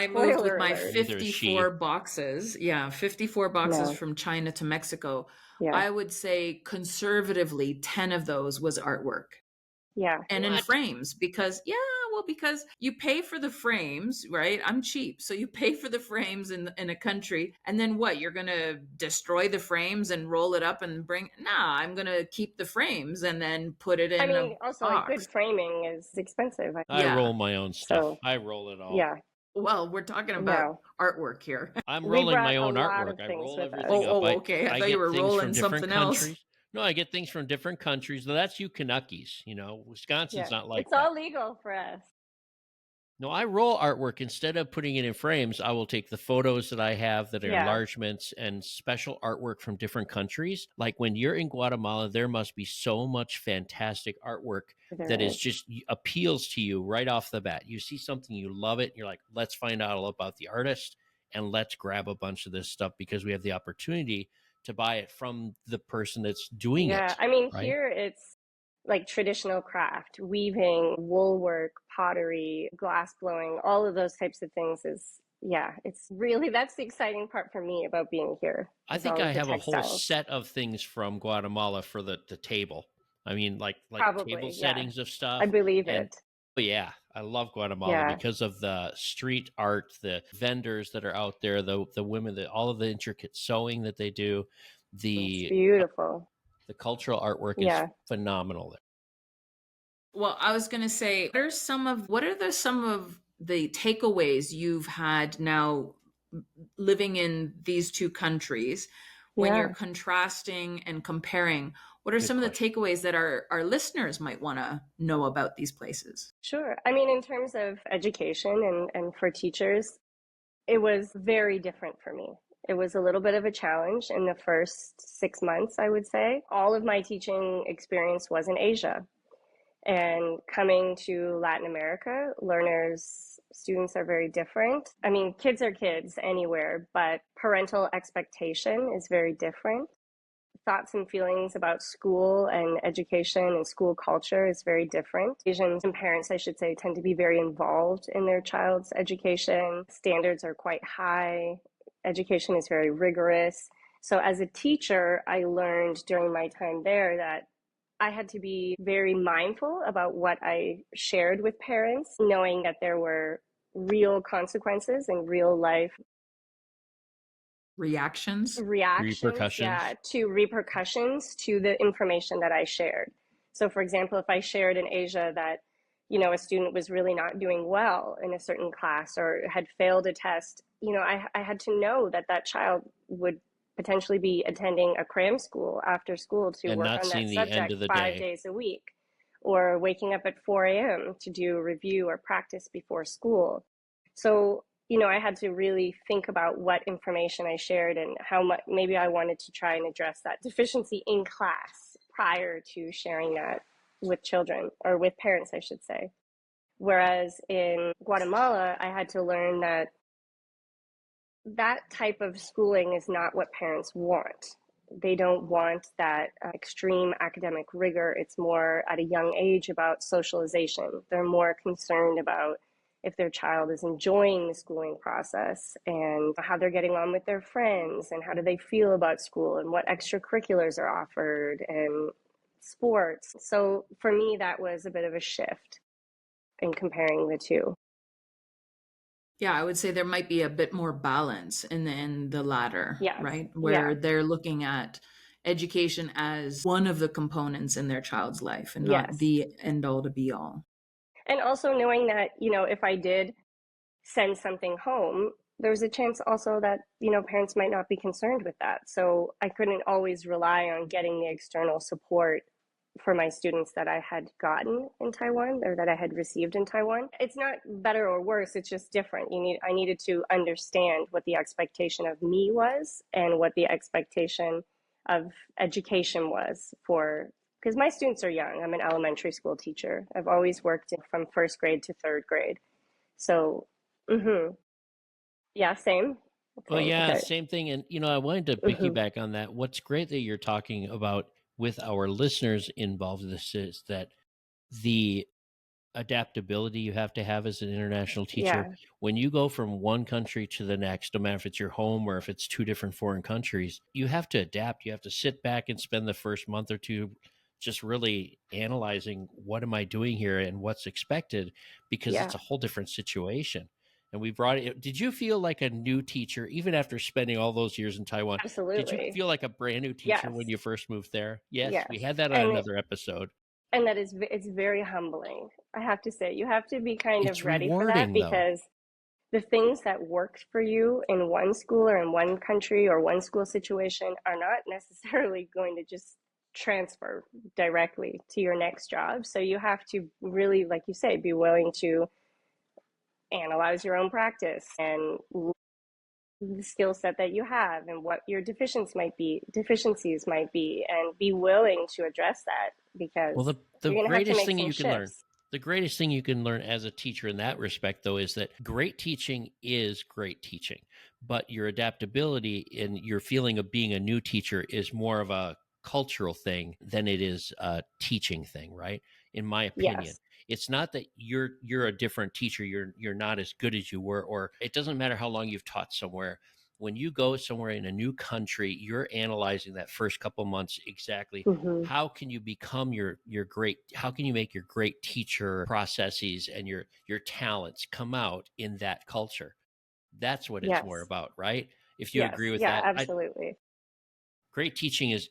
moved with my 54 boxes, 54 boxes from China to Mexico, I would say conservatively 10 of those was artwork. Yeah. And in frames, because you pay for the frames, right? I'm cheap. So you pay for the frames in a country, and then what? You're going to destroy the frames and roll it up and I'm going to keep the frames and then put it in a also box. Like good framing is expensive. I roll my own stuff. So, I roll it all. Yeah. Well, we're talking about artwork here. I'm rolling my own artwork. I roll everything up. Okay. I thought you were rolling something else. No, I get things from different countries. Now, that's you Canuckies. Wisconsin's not like that. It's all legal for us. No, I roll artwork. Instead of putting it in frames, I will take the photos that I have that are enlargements and special artwork from different countries. Like when you're in Guatemala, there must be so much fantastic artwork that is just appeals to you right off the bat. You see something, you love it. You're like, let's find out all about the artist and let's grab a bunch of this stuff because we have the opportunity to buy it from the person that's doing it. Yeah, I mean, right? Here it's like traditional craft, weaving, woolwork, pottery, glass blowing, all of those types of things it's really, that's the exciting part for me about being here. I think I have a whole set of things from Guatemala for the table. I mean, like probably, table settings of stuff. I believe it. Yeah, I love Guatemala because of the street art, the vendors that are out there, the women, all of the intricate sewing that they do. It's beautiful. The cultural artwork is phenomenal there. Well, I was going to say, what are some of the takeaways you've had now living in these two countries when you're contrasting and comparing? What are some of the takeaways that our listeners might want to know about these places? Sure. I mean, in terms of education and for teachers, it was very different for me. It was a little bit of a challenge in the first 6 months, I would say. All of my teaching experience was in Asia. And coming to Latin America, students are very different. I mean, kids are kids anywhere, but parental expectation is very different. Thoughts and feelings about school and education and school culture is very different. Asians and parents, I should say, tend to be very involved in their child's education. Standards are quite high. Education is very rigorous. So as a teacher, I learned during my time there that I had to be very mindful about what I shared with parents, knowing that there were real consequences and real life reactions, repercussions to the information that I shared. So for example, if I shared in Asia that, a student was really not doing well in a certain class or had failed a test, I had to know that child would potentially be attending a cram school after school to And work not on seeing that the end subject of the 5 days a week, or waking up at 4 a.m. to do review or practice before school. So, I had to really think about what information I shared and how much maybe I wanted to try and address that deficiency in class prior to sharing that with children, or with parents, I should say. Whereas in Guatemala, I had to learn that type of schooling is not what parents want. They don't want that extreme academic rigor. It's more at a young age about socialization. They're more concerned about if their child is enjoying the schooling process and how they're getting on with their friends and how do they feel about school and what extracurriculars are offered and sports. So for me, that was a bit of a shift in comparing the two. Yeah, I would say there might be a bit more balance in the latter, Yes. right? Where Yeah. they're looking at education as one of the components in their child's life and Yes. not the end all to be all. And also knowing that, if I did send something home, there's a chance also that, parents might not be concerned with that. So I couldn't always rely on getting the external support for my students that I had gotten in Taiwan, or that I had received in Taiwan. It's not better or worse, it's just different. I needed to understand what the expectation of me was and what the expectation of education was because my students are young. I'm an elementary school teacher. I've always worked from first grade to third grade. So, yeah, same. Well, yeah, Okay. same thing. And, I wanted to piggyback on that. What's great that you're talking about with our listeners involved in this is that the adaptability you have to have as an international teacher, Yeah. when you go from one country to the next, no matter if it's your home or if it's two different foreign countries, you have to adapt. You have to sit back and spend the first month or two just really analyzing, what am I doing here and what's expected, because Yeah. it's a whole different situation. And we brought it. Did you feel like a new teacher, even after spending all those years in Taiwan? Did you Absolutely. feel like a brand new teacher when Yes. you first moved there? Yes, Yes. we had that on another episode. And it's very humbling. I have to say, you have to be kind It's of ready for that, rewarding, though. because the things that worked for you in one school or in one country or one school situation are not necessarily going to just transfer directly to your next job. So you have to really, like you say, be willing to analyze your own practice and the skill set that you have and what your deficiencies might be, and be willing to address that, because Well, the you're going to have to greatest make thing some you can learn, shifts. the greatest thing you can learn as a teacher in that respect, though, is that great teaching is great teaching, but your adaptability and your feeling of being a new teacher is more of a cultural thing than it is a teaching thing, right? In my opinion. Yes. It's not that you're a different teacher, you're not as good as you were, or it doesn't matter how long you've taught somewhere. When you go somewhere in a new country, you're analyzing that first couple months exactly. Mm-hmm. How can you become your great, how can you make your great teacher processes and your talents come out in that culture? That's what it's more Yes. about, right? If you Yes. agree with Yeah, that. absolutely. Great teaching is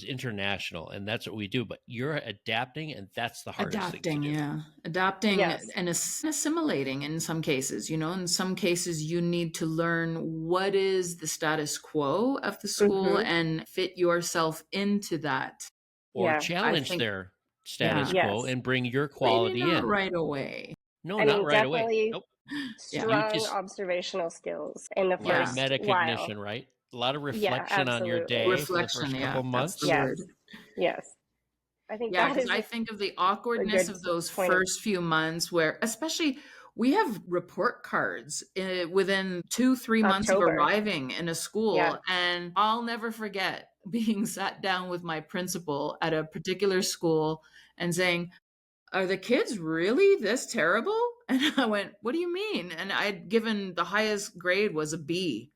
international, and that's what we do, but you're adapting, and that's the hardest thing to do. Adapting Yes. and assimilating in some cases. In some cases you need to learn what is the status quo of the school Mm-hmm. and fit yourself into that. Or Yeah. I challenge think, their status yeah, quo Yes. and bring your maybe quality not in. right away. No, I not mean, right away. definitely Nope. Yeah, You strong just observational skills in the a lot of yeah, first while. metacognition, right? A lot of Yeah, reflection on your absolutely. day for the reflection. first couple Yeah, that's the months. Yes. word. Yes. I think Yeah, that because is I think of the a awkwardness good of those point of, first few months where, especially, we have report cards within 2-3 months of October. arriving in a Yeah. school. And I'll never forget being sat down with my principal at a particular school and saying, "Are the kids really this terrible?" And I went, "What do you mean?" And I'd given the highest grade was a B.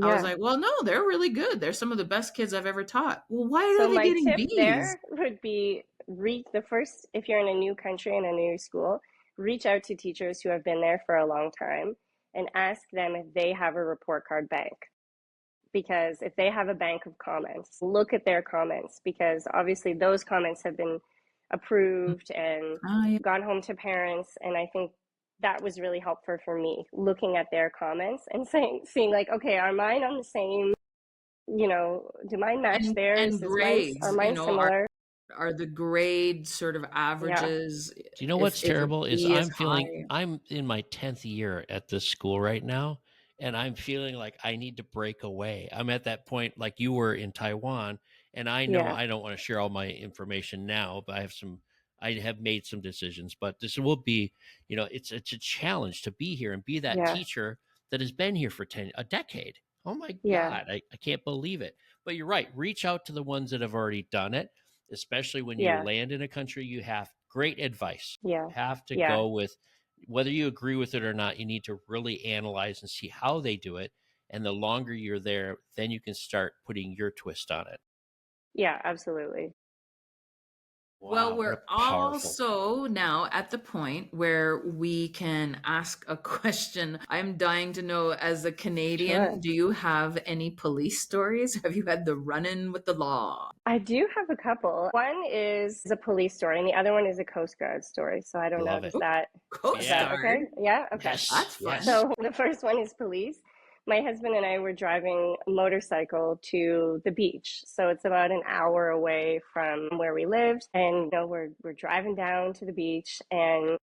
I was Yeah. like, "Well, no, they're really good. They're some of the best kids I've ever taught." Well, why So are they my getting tip Bs? there would be if you're in a new country and a new school, reach out to teachers who have been there for a long time and ask them if they have a report card bank. Because if they have a bank of comments, look at their comments, because obviously those comments have been approved and Oh, yeah. gone home to parents. And I think that was really helpful for me, looking at their comments and seeing like, okay, are mine on the same do mine match theirs? And Are grades, mine similar? are the grade sort of averages, Do you know what's if a terrible is B is high? I'm in my 10th year at this school right now, and I'm feeling like I need to break away. I'm at that point like you were in Taiwan, and I know Yeah, I don't want to share all my information now, but I have made some decisions, but this will be, it's a challenge to be here and be that yeah, teacher that has been here for a decade. Oh my yeah, God, I can't believe it. But you're right. Reach out to the ones that have already done it, especially when you yeah, land in a country. You have great advice. yeah, You have to yeah, go with whether you agree with it or not. You need to really analyze and see how they do it. And the longer you're there, then you can start putting your twist on it. yeah, absolutely. Well, Wow, what a we're powerful. also now at the point where we can ask a question. I'm dying to know, as a Canadian, Sure. do you have any police stories? Have you had the run-in with the law? I do have a couple. One is a police story, and the other one is a Coast Guard story. So I don't know, Love it. Coast is that Yeah. Guard? okay? Yeah, okay. Yes. That's fun. Yes. So the first one is police. My husband and I were driving a motorcycle to the beach. So it's about an hour away from where we lived. And we're driving down to the beach, and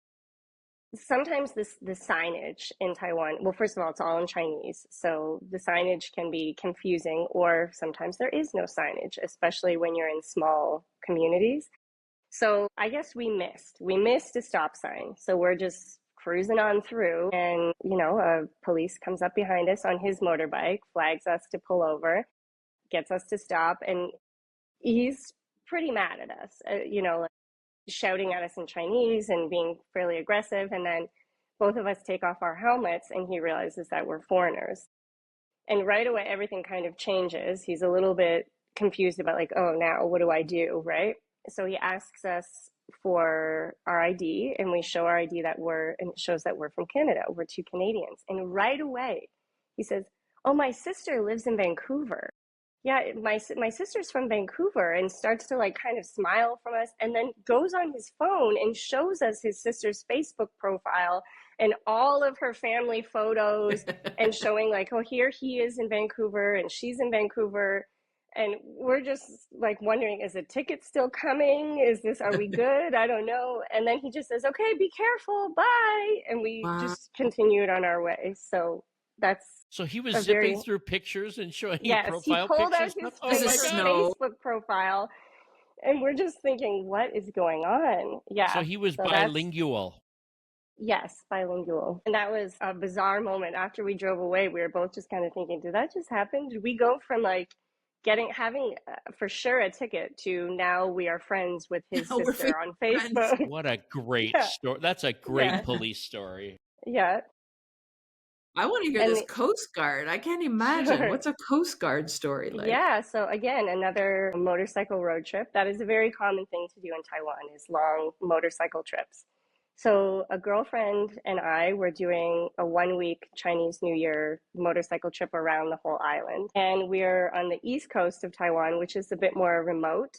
sometimes the signage in Taiwan, well, first of all, it's all in Chinese. So the signage can be confusing, or sometimes there is no signage, especially when you're in small communities. So I guess we missed a stop sign. So we're just cruising on through, and a police comes up behind us on his motorbike, flags us to pull over, gets us to stop, and he's pretty mad at us, like shouting at us in Chinese and being fairly aggressive. And then both of us take off our helmets, and he realizes that we're foreigners. And right away, everything kind of changes. He's a little bit confused about, like, oh, now what do I do? Right. So he asks us for our ID, and we show our ID and it shows that we're from Canada. We're two Canadians. And right away, he says, oh, my sister lives in Vancouver. Yeah, my sister's from Vancouver, and starts to like kind of smile from us, and then goes on his phone and shows us his sister's Facebook profile and all of her family photos, and showing like, oh, here he is in Vancouver and she's in Vancouver. And we're just like wondering, is the ticket still coming? Are we good? I don't know. And then he just says, okay, be careful, bye. And we Wow. just continued on our way. So that's So he was a zipping very, through pictures and showing you yes, he profile pulled out pictures. his Oh Is it my favorite God. snow? Facebook profile, and we're just thinking, what is going on? Yeah. So he was So that's, bilingual. yes, bilingual. And that was a bizarre moment. After we drove away, we were both just kind of thinking, did that just happen? Did we go from like having for sure a ticket to now we are friends with his Now we're sister on friends. Facebook? What a great Yeah. story. That's a great Yeah. police story. Yeah. I want to hear And this Coast Guard. I can't imagine. sure. What's a Coast Guard story like? Yeah, so again, another motorcycle road trip. That is a very common thing to do in Taiwan, is long motorcycle trips. So a girlfriend and I were doing a 1 week Chinese New Year motorcycle trip around the whole island. And we're on the east coast of Taiwan, which is a bit more remote.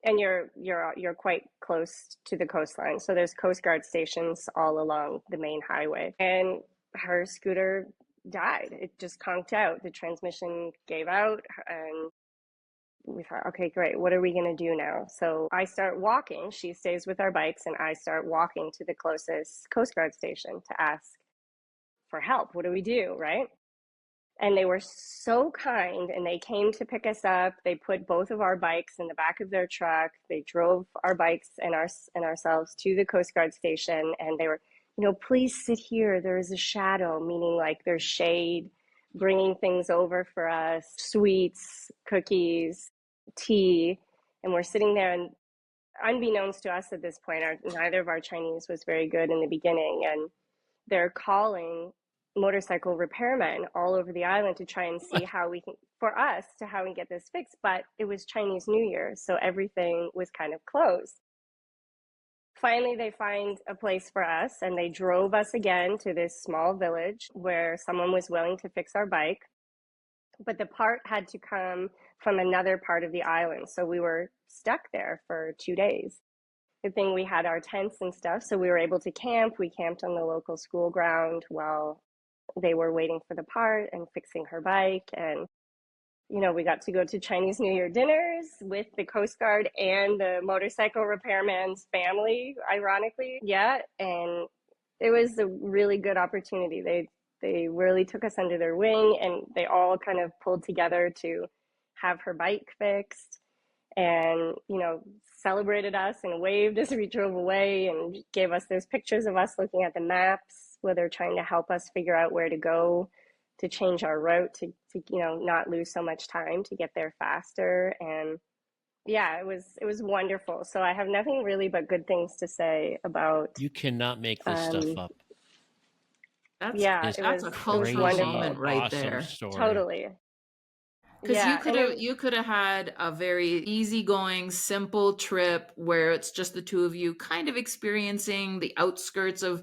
And you're quite close to the coastline. So there's Coast Guard stations all along the main highway. And her scooter died. It just conked out. The transmission gave out, and we thought, okay, great. What are we going to do now? So I start walking. She stays with our bikes, and I start walking to the closest Coast Guard station to ask for help. What do we do? Right. And they were so kind, and they came to pick us up. They put both of our bikes in the back of their truck. They drove our bikes and ourselves to the Coast Guard station, and they were, please sit here. There is a shadow, meaning like there's shade, bringing things over for us, sweets, cookies, tea. And we're sitting there, and unbeknownst to us at this point, neither of our Chinese was very good in the beginning. And they're calling motorcycle repairmen all over the island to try and see how we can get this fixed. But it was Chinese New Year, so everything was kind of closed. Finally, they find a place for us, and they drove us again to this small village where someone was willing to fix our bike. But the part had to come from another part of the island, so we were stuck there for 2 days. Good thing we had our tents and stuff, so we were able to camp. We camped on the local school ground while they were waiting for the part and fixing her bike. And we got to go to Chinese New Year dinners with the Coast Guard and the motorcycle repairman's family, ironically. Yeah, and it was a really good opportunity. They really took us under their wing, and they all kind of pulled together to have her bike fixed and, celebrated us and waved as we drove away and gave us those pictures of us looking at the maps where they're trying to help us figure out where to go to change our route to not lose so much time to get there faster. And yeah, it was wonderful. So I have nothing really but good things to say about. You cannot make this stuff up. That's a cultural moment right awesome there. Story. Totally. Because you could have had a very easygoing, simple trip where it's just the two of you kind of experiencing the outskirts of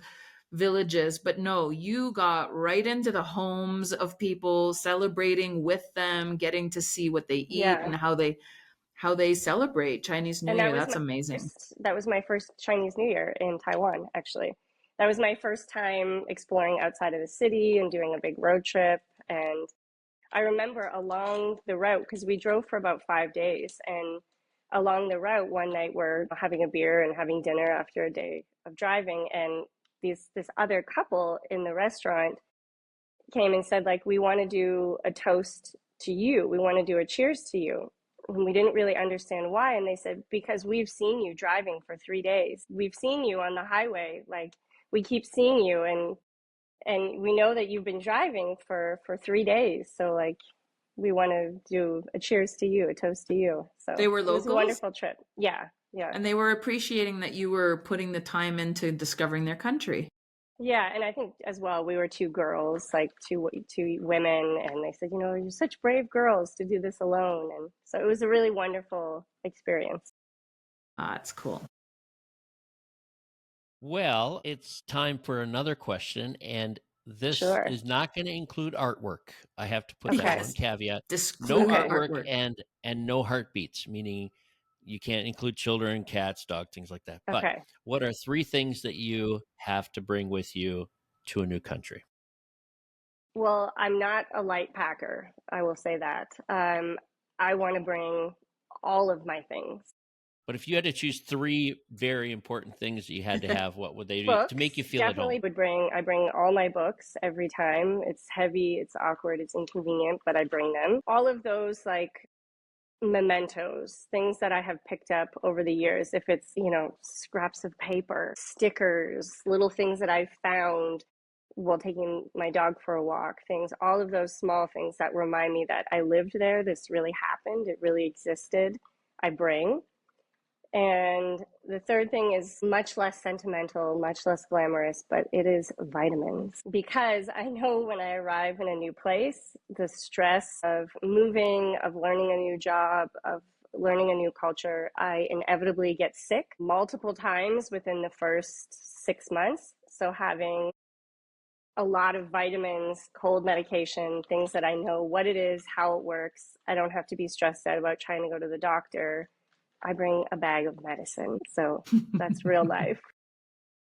villages, but no, you got right into the homes of people, celebrating with them, getting to see what they eat and how they celebrate Chinese New Year. That's amazing. That was my first Chinese New Year in Taiwan, actually. That was my first time exploring outside of the city and doing a big road trip. And I remember along the route, because we drove for about 5 days, and along the route one night we're having a beer and having dinner after a day of driving, and this other couple in the restaurant came and said, like, we want to do a toast to you. We want to do a cheers to you. And we didn't really understand why. And they said, because we've seen you driving for 3 days. We've seen you on the highway. Like, we keep seeing you, and we know that you've been driving for 3 days. So, like, we want to do a cheers to you, a toast to you. So they were locals? It was a wonderful trip. Yeah. And they were appreciating that you were putting the time into discovering their country. Yeah, and I think as well, we were two girls, like two women, and they said, you're such brave girls to do this alone. And so it was a really wonderful experience. That's cool. Well, it's time for another question, and this is not going to include artwork. I have to put that one caveat. No artwork and no heartbeats, meaning you can't include children, cats, dogs, things like that. But what are 3 things that you have to bring with you to a new country? Well, I'm not a light packer. I will say that. I want to bring all of my things. But if you had to choose 3 very important things that you had to have, what would they be to make you feel definitely at home? I bring all my books every time. It's heavy, it's awkward, it's inconvenient, but I bring them. All of those, like, mementos, things that I have picked up over the years, if it's, scraps of paper, stickers, little things that I've found while taking my dog for a walk, all of those small things that remind me that I lived there, this really happened, it really existed, I bring. And the third thing is much less sentimental, much less glamorous, but it is vitamins. Because I know when I arrive in a new place, the stress of moving, of learning a new job, of learning a new culture, I inevitably get sick multiple times within the first 6 months. So having a lot of vitamins, cold medication, things that I know what it is, how it works. I don't have to be stressed out about trying to go to the doctor. I bring a bag of medicine. So that's real life.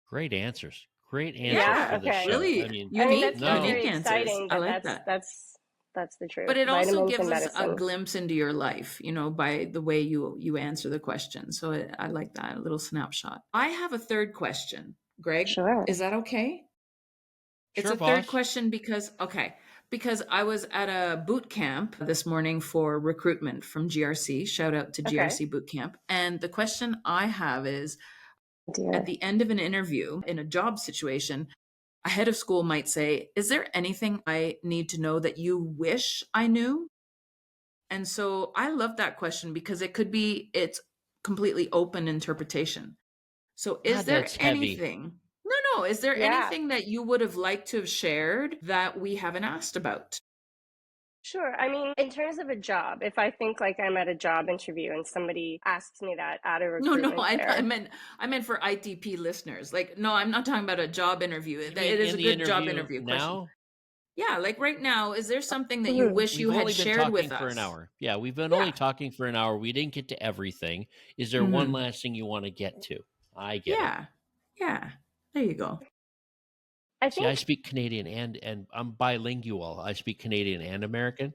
Great answers. Great answers. Yeah, for this show. Really unique very answers. exciting, but I like that. That's the truth. But it also Vitamins gives and us medicine. a glimpse into your life, by the way you answer the question. So I like that, a little snapshot. I have a third question, Greg. Sure. Is that okay? It's Sure, a third boss. question because I was at a boot camp this morning for recruitment from GRC. Shout out to GRC Boot Camp. And the question I have is, at the end of an interview in a job situation, a head of school might say, is there anything I need to know that you wish I knew? And so I love that question because it's completely open interpretation. So is there anything? No. Is there anything that you would have liked to have shared that we haven't asked about? Sure. I mean, in terms of a job, if I think like I'm at a job interview and somebody asks me that at a recruitment fair. I meant for ITP listeners. Like, no, I'm not talking about a job interview. It is a good job interview question. Yeah, like right now, is there something that you wish you had shared with us? For an hour. Yeah, we've been only talking for an hour. We didn't get to everything. Is there one last thing you want to get to? I get it. Yeah. There you go. I speak Canadian and I'm bilingual. I speak Canadian and American.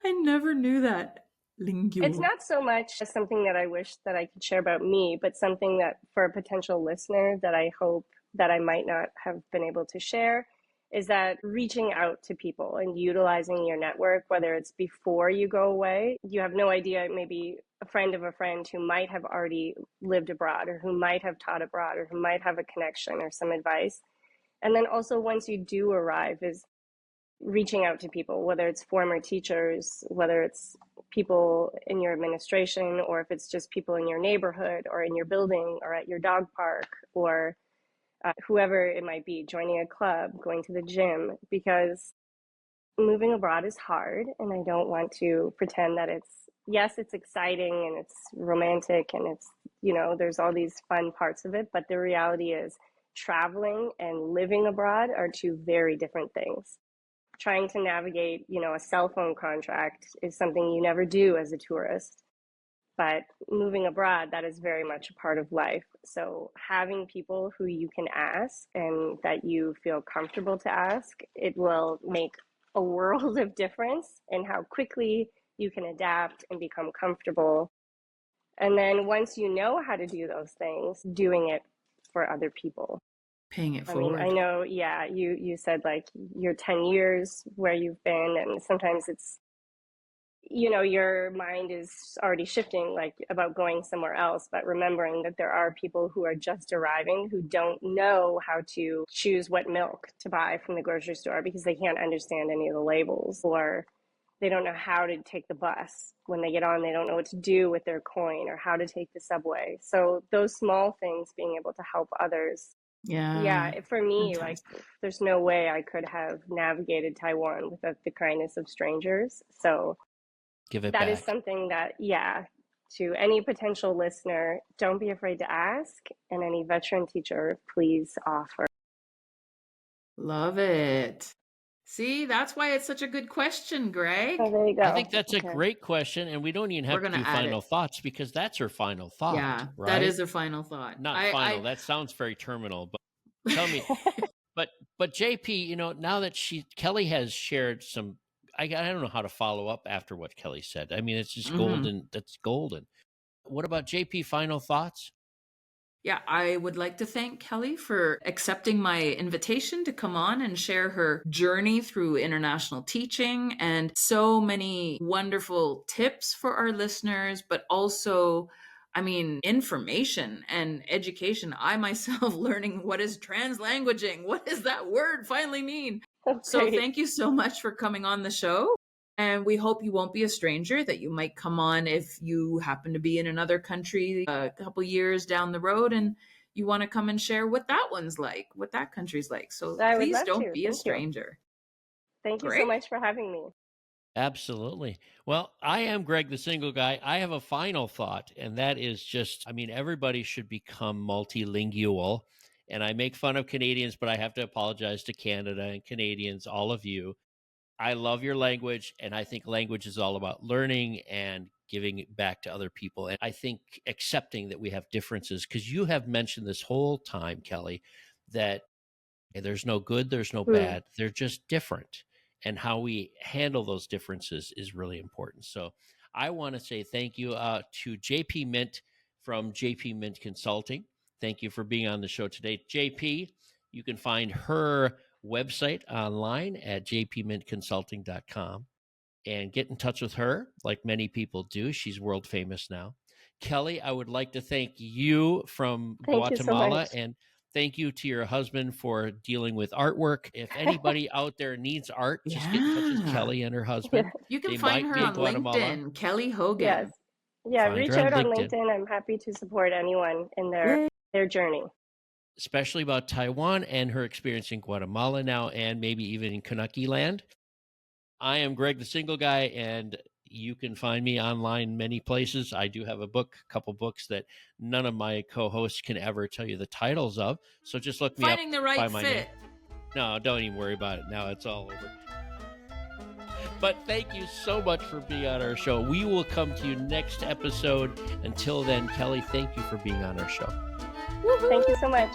I never knew that. Lingual. It's not so much something that I wish that I could share about me, but something that for a potential listener that I hope that I might not have been able to share is that reaching out to people and utilizing your network, whether it's before you go away, you have no idea, maybe a friend of a friend who might have already lived abroad or who might have taught abroad or who might have a connection or some advice. And then also once you do arrive is reaching out to people, whether it's former teachers, whether it's people in your administration, or if it's just people in your neighborhood or in your building or at your dog park or whoever it might be, joining a club, going to the gym, because moving abroad is hard. And I don't want to pretend that yes, it's exciting and it's romantic and it's, there's all these fun parts of it. But the reality is traveling and living abroad are two very different things. Trying to navigate, a cell phone contract is something you never do as a tourist. But moving abroad, that is very much a part of life. So having people who you can ask and that you feel comfortable to ask, it will make a world of difference in how quickly you can adapt and become comfortable. And then once you know how to do those things, doing it for other people. Paying it forward. I know, yeah, you said like your 10 years where you've been, and sometimes it's, your mind is already shifting like about going somewhere else, but remembering that there are people who are just arriving who don't know how to choose what milk to buy from the grocery store because they can't understand any of the labels, or they don't know how to take the bus. When they get on, they don't know what to do with their coin or how to take the subway. So those small things, being able to help others. Yeah, for me, fantastic. Like there's no way I could have navigated Taiwan without the kindness of strangers. So give it that back. Is something that, to any potential listener, don't be afraid to ask, and any veteran teacher, please offer. Love it. See, that's why it's such a good question, Greg. Oh, there you go. I think that's a great question, and we don't even have to do final thoughts because that's her final thought. Yeah, right? That is her final thought. Not final. That sounds very terminal, but tell me. but JP, now that Kelly has shared some, I don't know how to follow up after what Kelly said. I mean, it's just golden. That's golden. What about JP? Final thoughts? Yeah, I would like to thank Kelly for accepting my invitation to come on and share her journey through international teaching and so many wonderful tips for our listeners, but also, information and education. I myself learning what is translanguaging. What does that word finally mean? Okay. So thank you so much for coming on the show. And we hope you won't be a stranger, that you might come on if you happen to be in another country a couple years down the road and you want to come and share what that one's like, what that country's like. So please don't be a stranger. Thank you so much for having me. Absolutely. Well, I am Greg, the single guy. I have a final thought, and that is just, everybody should become multilingual. And I make fun of Canadians, but I have to apologize to Canada and Canadians, all of you. I love your language, and I think language is all about learning and giving it back to other people. And I think accepting that we have differences, because you have mentioned this whole time, Kelly, that there's no good, there's no bad. They're just different. And how we handle those differences is really important. So I want to say thank you to JP Mint from JP Mint Consulting. Thank you for being on the show today. JP, you can find her website online at jpmintconsulting.com and get in touch with her like many people do. She's world famous now. Kelly, I would like to thank you from Guatemala, and thank you to your husband for dealing with artwork. If anybody out there needs art, just get in touch with Kelly and her husband. You can find her on LinkedIn, Kelly Hogan. Yes. Yeah, reach out on LinkedIn. I'm happy to support anyone in their journey. Especially about Taiwan and her experience in Guatemala now, and maybe even in Kanuki land. I am Greg, the single guy, and you can find me online many places. I do have a couple books that none of my co-hosts can ever tell you the titles of. So just look me up. Finding the Right Fit. Name. No, don't even worry about it. Now it's all over. But thank you so much for being on our show. We will come to you next episode. Until then, Kelly, thank you for being on our show. Woo-hoo. Thank you so much.